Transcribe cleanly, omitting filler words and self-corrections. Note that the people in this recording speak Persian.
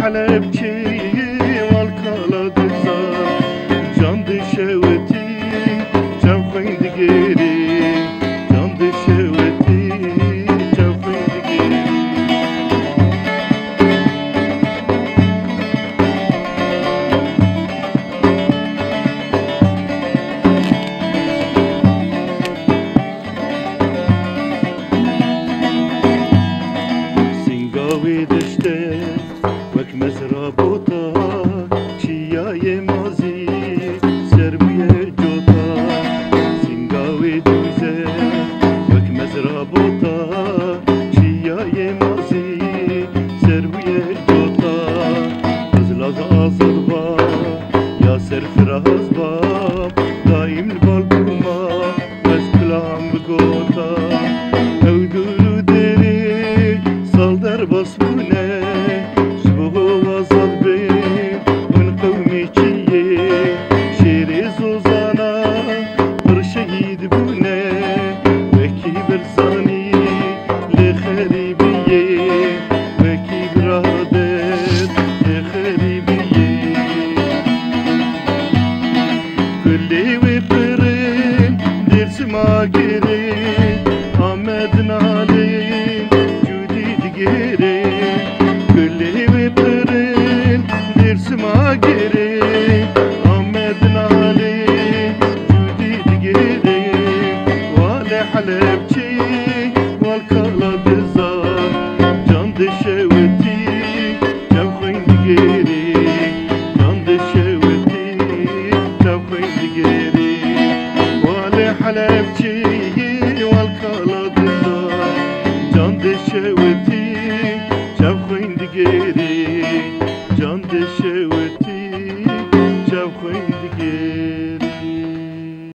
حلبچی والکالا دزار جان دشوتی جان خویندگیری جان دشوتی جان خویندگیری سنگاوی دشته وک مزرابوتا چیای مازی سربوی جوتا سنگاوی دوزه وک مزرابوتا چیای مازی سربوی جوتا ازلاز آزاد با یا سرفراز با دایم البالبوما وز کلام بگوتا او دورو دری سال در باسمونه كلي وبرين دير سماقري حمد نالي جودي دقيري كلي وبرين دير سماقري حمد نالي جودي دقيري ولا حلبتي والكلا بزار جان دشوتي جام خوين دقيري